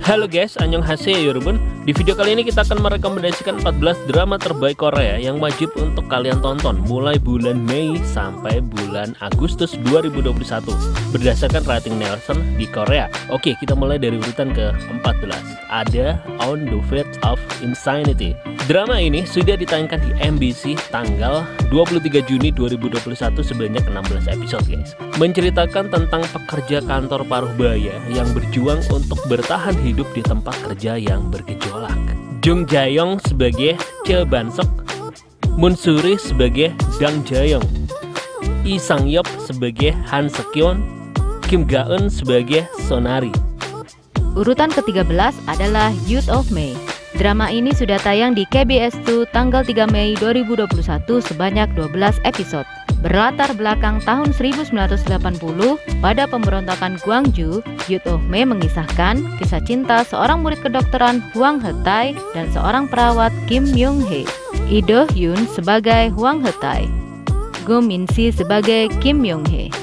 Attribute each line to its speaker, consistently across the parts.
Speaker 1: Halo guys, annyeonghaseyo yorobun. Di video kali ini kita akan merekomendasikan 14 drama terbaik Korea yang wajib untuk kalian tonton mulai bulan Mei sampai bulan Agustus 2021 berdasarkan rating Nielsen di Korea. Oke, kita mulai dari urutan ke-14. Ada On the Verge of Insanity. Drama ini sudah ditayangkan di MBC tanggal 23 Juni 2021 sebanyak 16 episode guys. Menceritakan tentang pekerja kantor paruh baya yang berjuang untuk bertahan hidup di tempat kerja yang bergejolak. Jung Jae-yong sebagai Cheo Ban-sok, Moon Suri sebagai Dang Jae-yong, Lee Sang-yeop sebagai Han Seok-yeon, Kim Ga-eun sebagai Sonari.
Speaker 2: Urutan ke-13 adalah Youth of May. Drama ini sudah tayang di KBS 2 tanggal 3 Mei 2021 sebanyak 12 episode. Berlatar belakang tahun 1980 pada pemberontakan Gwangju, Youth of May mengisahkan kisah cinta seorang murid kedokteran Hwang Hae-tae dan seorang perawat Kim Myung-hee. Lee Do-hyun sebagai Hwang Hae-tae, Go Min-si sebagai Kim Myung-hee.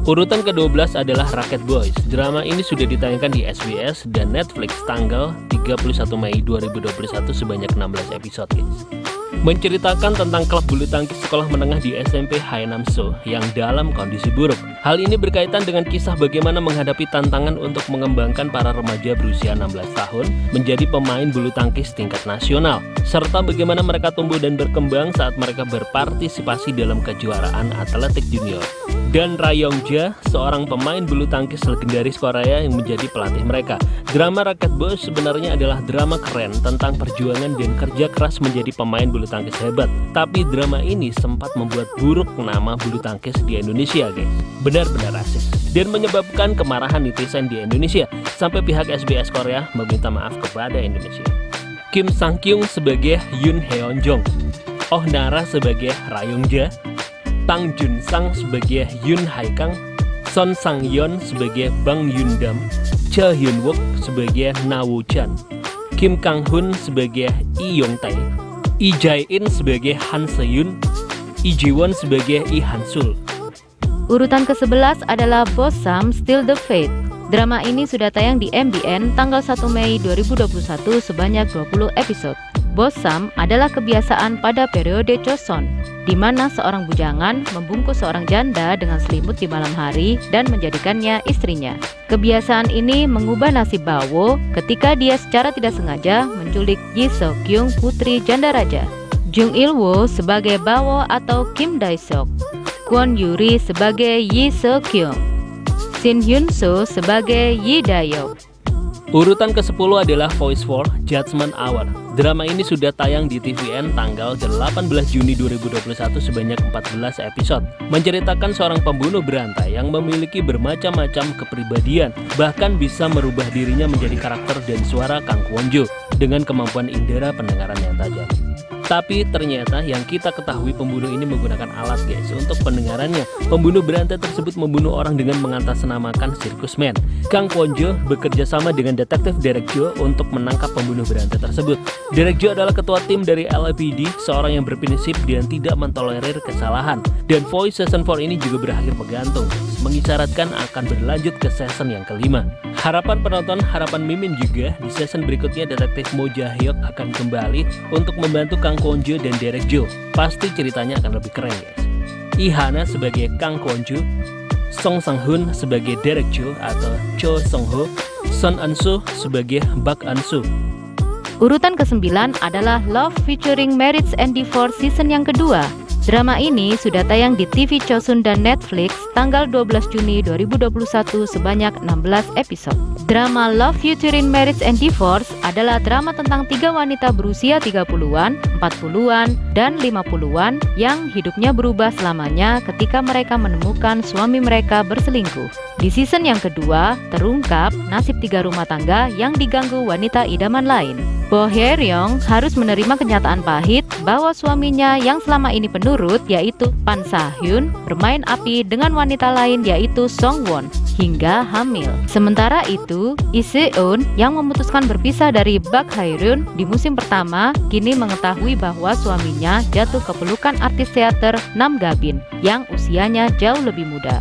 Speaker 1: Urutan ke-12 adalah Rocket Boys. Drama ini sudah ditayangkan di SBS dan Netflix tanggal 31 Mei 2021 sebanyak 16 episode guys. Menceritakan tentang klub bulu tangkis sekolah menengah di SMP Haenam-so yang dalam kondisi buruk. Hal ini berkaitan dengan kisah bagaimana menghadapi tantangan untuk mengembangkan para remaja berusia 16 tahun menjadi pemain bulu tangkis tingkat nasional, serta bagaimana mereka tumbuh dan berkembang saat mereka berpartisipasi dalam kejuaraan atletik junior. Dan Ra Yong-ja, seorang pemain bulu tangkis legendaris Korea yang menjadi pelatih mereka. Drama Rocket Boys sebenarnya adalah drama keren tentang perjuangan dan kerja keras menjadi pemain bulu tangkis hebat. Tapi drama ini sempat membuat buruk nama bulu tangkis di Indonesia guys. Benar-benar rasis dan menyebabkan kemarahan netizen di Indonesia sampai pihak SBS Korea meminta maaf kepada Indonesia. Kim Sang-kyung sebagai Yoon Heon-jong, Oh Nara sebagai Ra Yong-ja, Tang Jun-sang sebagai Yoon Hae-kang, Son Sang-yeon sebagai Bang Yoon-dam, Cha Hyun-wook sebagai Na Woo-chan, Kim Kang-hun sebagai Lee Yong-tae, Lee Jae-in sebagai Han Se-yoon, Lee Ji-won sebagai Lee Han-sul.
Speaker 2: Urutan ke-11 adalah Boss Sam Still the Fate. Drama ini sudah tayang di MBN tanggal 1 Mei 2021 sebanyak 20 episode. Boss Sam adalah kebiasaan pada periode Joseon, di mana seorang bujangan membungkus seorang janda dengan selimut di malam hari dan menjadikannya istrinya. Kebiasaan ini mengubah nasib Bawo ketika dia secara tidak sengaja menculik Ji Seok-kyung, putri janda raja. Jung Il-woo sebagai Bawo atau Kim Dae-seok, Kwon Yuri sebagai Yi Seok-kyung, Shin Hyun-soo sebagai Yi Dae-yeok.
Speaker 1: Urutan ke-10 adalah Voice for Judgment Hour. Drama ini sudah tayang di TVN tanggal 18 Juni 2021 sebanyak 14 episode. Menceritakan seorang pembunuh berantai yang memiliki bermacam-macam kepribadian, bahkan bisa merubah dirinya menjadi karakter dan suara Kang Kwon-jo dengan kemampuan indera pendengaran yang tajam. Tapi ternyata yang kita ketahui pembunuh ini menggunakan alat guys untuk pendengarannya. Pembunuh berantai tersebut membunuh orang dengan mengatasnamakan sirkusman. Kang Kwon-jo bekerja sama dengan detektif Derek Jo untuk menangkap pembunuh berantai tersebut. Derek Jo adalah ketua tim dari LAPD, seorang yang berprinsip dan tidak mentolerir kesalahan. Dan Voice Season 4 ini juga berakhir menggantung, mengisyaratkan akan berlanjut ke season yang kelima. Harapan penonton, harapan Mimin juga di season berikutnya detektif Mo Jae-hyuk akan kembali untuk membantu Kang Kwon-jo dan Derek Jo. Pasti ceritanya akan lebih keren guys. Lee Ha-na sebagai Kang Kwon-jo, Song Sang-hun sebagai Derek Jo atau Cho Song-ho, Son An-soo sebagai Bak An-soo.
Speaker 2: Urutan ke-9 adalah Love featuring Marriage and Divorce season yang kedua. Drama ini sudah tayang di TV Chosun dan Netflix tanggal 12 Juni 2021 sebanyak 16 episode. Drama Love featuring Marriage and Divorce adalah drama tentang 3 wanita berusia 30-an, 40-an, dan 50-an yang hidupnya berubah selamanya ketika mereka menemukan suami mereka berselingkuh. Di season yang kedua, terungkap nasib 3 rumah tangga yang diganggu wanita idaman lain. Bo Hye-ryong harus menerima kenyataan pahit bahwa suaminya yang selama ini penurut yaitu Pan Sa-hyun bermain api dengan wanita lain yaitu Song Won hingga hamil. Sementara itu, Lee Se-eun yang memutuskan berpisah dari Bak Hae-ryun di musim pertama kini mengetahui bahwa suaminya jatuh ke pelukan artis teater Nam Ga-bin yang usianya jauh lebih muda.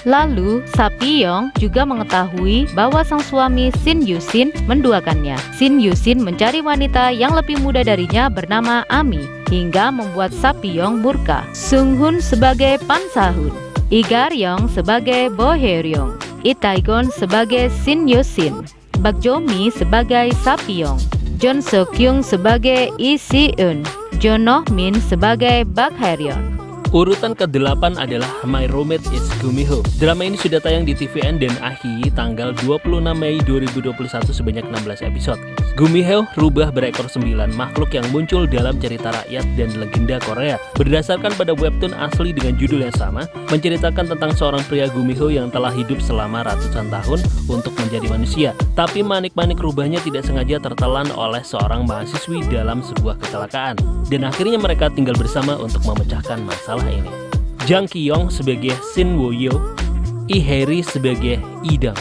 Speaker 2: Lalu, Sapiyong juga mengetahui bahwa sang suami Shin Yusin menduakannya. Shin Yusin mencari wanita yang lebih muda darinya bernama Ami, hingga membuat Sapiyong murka. Sung-hun sebagai Pan Sa-hun, Lee Gar-yong sebagai Bo Hye-ryong, Lee Tae-gon sebagai Shin Yusin, Bak Jo-mi sebagai Sapiyong, Jeon So-kyung sebagai Lee Si-eun, Jo No-min sebagai Bak Hae-ryon.
Speaker 1: Urutan ke-8 adalah My Roommate is Gumiho. Drama ini sudah tayang di TVN dan AHI tanggal 26 Mei 2021 sebanyak 16 episode. Gumiho rubah berekor 9, makhluk yang muncul dalam cerita rakyat dan legenda Korea. Berdasarkan pada webtoon asli dengan judul yang sama, menceritakan tentang seorang pria Gumiho yang telah hidup selama ratusan tahun untuk menjadi manusia. Tapi manik-manik rubahnya tidak sengaja tertelan oleh seorang mahasiswi dalam sebuah kecelakaan. Dan akhirnya mereka tinggal bersama untuk memecahkan masalah ini. Jang Ki-yong sebagai Shin Wo-yo, Lee Hae-ri sebagai Lee-dang.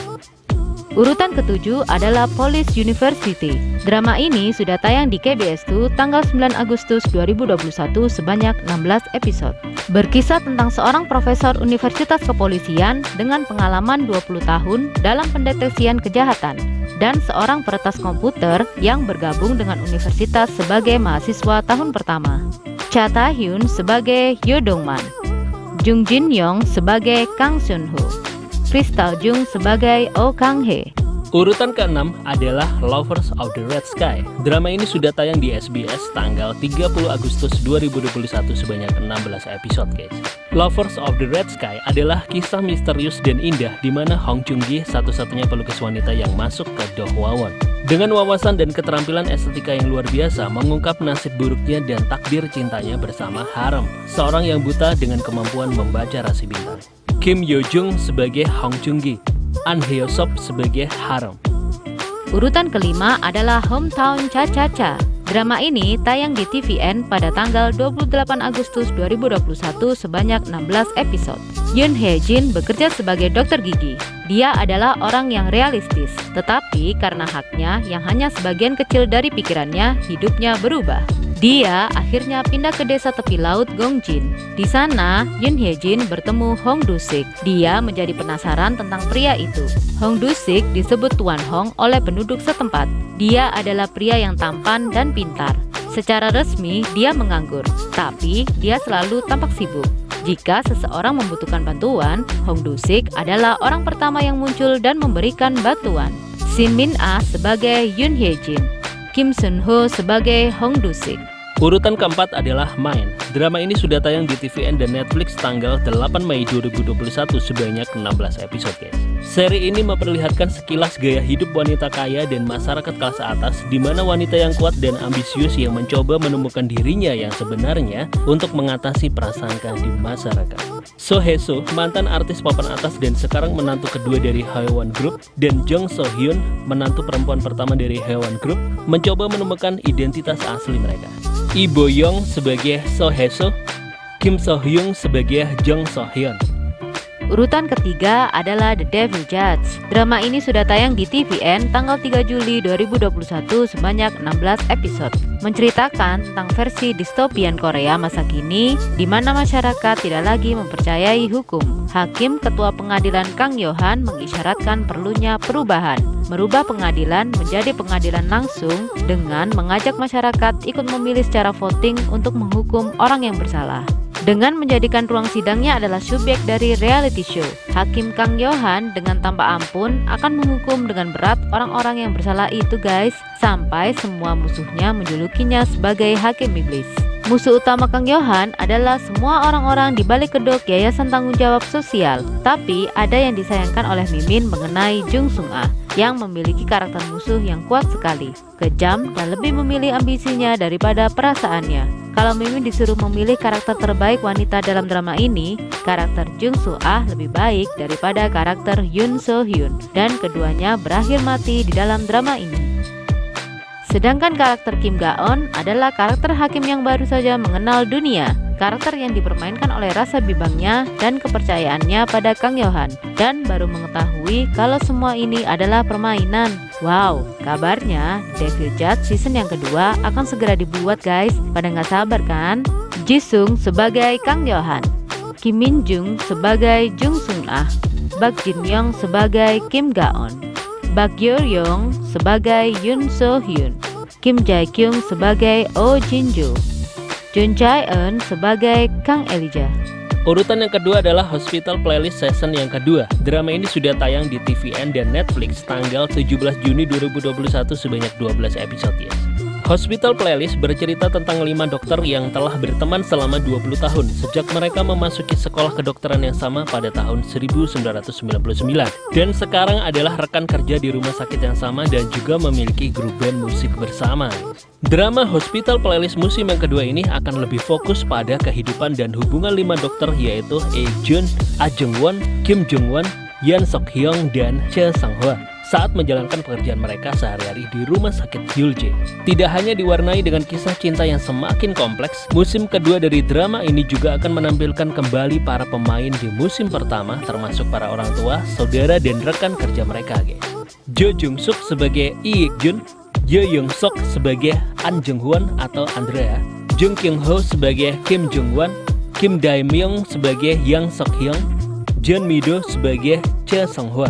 Speaker 2: Urutan ke-7 adalah Police University. Drama ini sudah tayang di KBS2 tanggal 9 Agustus 2021 sebanyak 16 episode. Berkisah tentang seorang profesor universitas kepolisian dengan pengalaman 20 tahun dalam pendeteksian kejahatan dan seorang peretas komputer yang bergabung dengan universitas sebagai mahasiswa tahun pertama. Cha Ta-hyun sebagai Yo Dong-man, Jung Jin-young sebagai Kang Sun-ho, Crystal Jung sebagai Oh Kang-hee.
Speaker 1: Urutan ke-6 adalah Lovers of the Red Sky. Drama ini sudah tayang di SBS tanggal 30 Agustus 2021 sebanyak 16 episode, guys. Lovers of the Red Sky adalah kisah misterius dan indah di mana Hong Joong-gi satu-satunya pelukis wanita yang masuk ke Do Hwa-won. Dengan wawasan dan keterampilan estetika yang luar biasa, mengungkap nasib buruknya dan takdir cintanya bersama Harem, seorang yang buta dengan kemampuan membaca rasi bintang. Kim Yo-jung sebagai Hong Joong-gi, An Hyo-sop sebagai Harem.
Speaker 2: Urutan ke-5 adalah Hometown Cha-cha-cha. Drama ini tayang di TVN pada tanggal 28 Agustus 2021 sebanyak 16 episode. Yoon Hye-jin bekerja sebagai dokter gigi. Dia adalah orang yang realistis, tetapi karena haknya yang hanya sebagian kecil dari pikirannya, hidupnya berubah. Dia akhirnya pindah ke desa tepi laut Gongjin. Di sana, Yoon Hye-jin bertemu Hong Du-sik. Dia menjadi penasaran tentang pria itu. Hong Du-sik disebut Tuan Hong oleh penduduk setempat. Dia adalah pria yang tampan dan pintar. Secara resmi, dia menganggur, tapi dia selalu tampak sibuk. Jika seseorang membutuhkan bantuan, Hong Du-sik adalah orang pertama yang muncul dan memberikan bantuan. Shin Min-ah sebagai Yoon Hye-jin, Kim Sun-ho sebagai Hong Du-sik.
Speaker 1: Urutan keempat adalah Mine. Drama ini sudah tayang di TVN dan Netflix tanggal 8 Mei 2021 sebanyak 16 episode, guys. Seri ini memperlihatkan sekilas gaya hidup wanita kaya dan masyarakat kelas atas, di mana wanita yang kuat dan ambisius yang mencoba menemukan dirinya yang sebenarnya untuk mengatasi prasangka di masyarakat. So Hye-so, mantan artis papan atas dan sekarang menantu kedua dari Haewon Group, dan Jung So-hyun, menantu perempuan pertama dari Haewon Group, mencoba menemukan identitas asli mereka. Lee Bo-young sebagai So Hye-so, Kim So-hyung sebagai Jung So-hyun.
Speaker 2: Urutan ketiga adalah The Devil Judge. Drama ini sudah tayang di TVN tanggal 3 Juli 2021 sebanyak 16 episode. Menceritakan tentang versi distopian Korea masa kini di mana masyarakat tidak lagi mempercayai hukum. Hakim Ketua Pengadilan Kang Yo-han mengisyaratkan perlunya perubahan, merubah pengadilan menjadi pengadilan langsung dengan mengajak masyarakat ikut memilih secara voting untuk menghukum orang yang bersalah. Dengan menjadikan ruang sidangnya adalah subjek dari reality show, Hakim Kang Yo-han dengan tanpa ampun akan menghukum dengan berat orang-orang yang bersalah itu, guys, sampai semua musuhnya menjulukinya sebagai Hakim Iblis. Musuh utama Kang Yo-han adalah semua orang-orang di balik kedok Yayasan Tanggung Jawab Sosial. Tapi ada yang disayangkan oleh Mimin mengenai Jung Sung-ah yang memiliki karakter musuh yang kuat sekali, kejam dan lebih memilih ambisinya daripada perasaannya. Kalau Mimin disuruh memilih karakter terbaik wanita dalam drama ini, karakter Jung Soo-ah lebih baik daripada karakter Yoon So-hyun, dan keduanya berakhir mati di dalam drama ini. Sedangkan karakter Kim Ga-eun adalah karakter hakim yang baru saja mengenal dunia, karakter yang dipermainkan oleh rasa bimbangnya dan kepercayaannya pada Kang Yo-han, dan baru mengetahui kalau semua ini adalah permainan. Wow, kabarnya Devil Judge season yang kedua akan segera dibuat, guys. Pada nggak sabar kan? Ji Sung sebagai Kang Yo-han, Kim Min Jung sebagai Jung Sung-ah, Bak Jin Young sebagai Kim Ga-on, Bak Gyo Young sebagai Yoon So Hyun, Kim Jae Kyung sebagai Oh Jin Jo, Jun Jae Eun sebagai Kang Elijah.
Speaker 1: Urutan yang kedua adalah Hospital Playlist Season yang kedua. Drama ini sudah tayang di TVN dan Netflix tanggal 17 Juni 2021 sebanyak 12 episode ya. Hospital Playlist bercerita tentang 5 dokter yang telah berteman selama 20 tahun sejak mereka memasuki sekolah kedokteran yang sama pada tahun 1999 dan sekarang adalah rekan kerja di rumah sakit yang sama dan juga memiliki grup band musik bersama. Drama Hospital Playlist musim yang kedua ini akan lebih fokus pada kehidupan dan hubungan 5 dokter yaitu Lee Jun, Ah Jung Won, Kim Jung Won, Yeon Sok Hyung, dan Choi Sang Hwa saat menjalankan pekerjaan mereka sehari-hari di rumah sakit Hyulje. Tidak hanya diwarnai dengan kisah cinta yang semakin kompleks, musim kedua dari drama ini juga akan menampilkan kembali para pemain di musim pertama termasuk para orang tua, saudara, dan rekan kerja mereka guys. Jo Jung Suk sebagai Lee Ik Jun, Yo Young Sok sebagai An Jung Hwan atau Andrea, Jung Kyung Ho sebagai Kim Jung Won, Kim Dae Myung sebagai Yang Sok Hyung, Jeon Mi Do sebagai Choi Sang Hwa.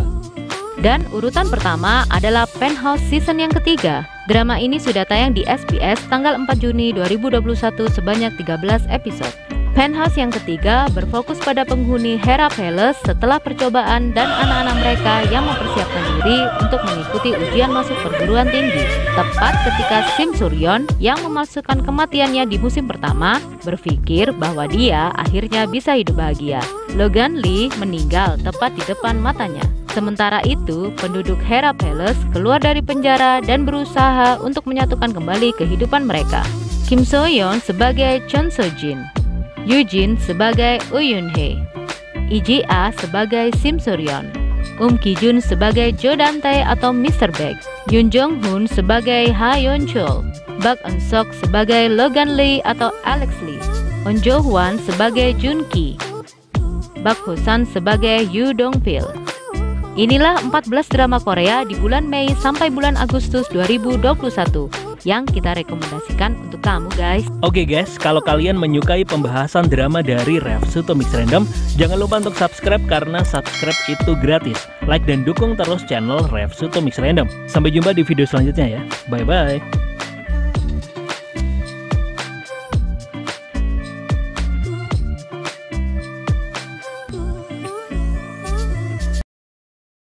Speaker 2: Dan urutan pertama adalah Penthouse season yang ketiga. Drama ini sudah tayang di SBS tanggal 4 Juni 2021 sebanyak 13 episode. Penthouse yang ketiga berfokus pada penghuni Hera Palace setelah percobaan dan anak-anak mereka yang mempersiapkan diri untuk mengikuti ujian masuk perguruan tinggi. Tepat ketika Sim Suryon yang memasukkan kematiannya di musim pertama berpikir bahwa dia akhirnya bisa hidup bahagia. Logan Lee meninggal tepat di depan matanya. Sementara itu, penduduk Hera Palace keluar dari penjara dan berusaha untuk menyatukan kembali kehidupan mereka. Kim So Yeon sebagai Chon So Jin, Yoo Jin sebagai Oh Yoon Hye, Lee Ji Ah sebagai Sim Suryon, Ki Jun sebagai Jo Dante atau Mr. Baek, Yoon Jong Hoon sebagai Ha Yeon Chol, Bak Eun Sok sebagai Logan Lee atau Alex Lee, On Jo Hwan sebagai Jun Ki, Bak Ho San sebagai Yoo Dong Pil. Inilah 14 drama Korea di bulan Mei sampai bulan Agustus 2021 yang kita rekomendasikan untuk kamu guys.
Speaker 1: Oke guys, kalau kalian menyukai pembahasan drama dari Revsuto Mix Random, jangan lupa untuk subscribe karena subscribe itu gratis. Like dan dukung terus channel Revsuto Mix Random. Sampai jumpa di video selanjutnya ya. Bye bye.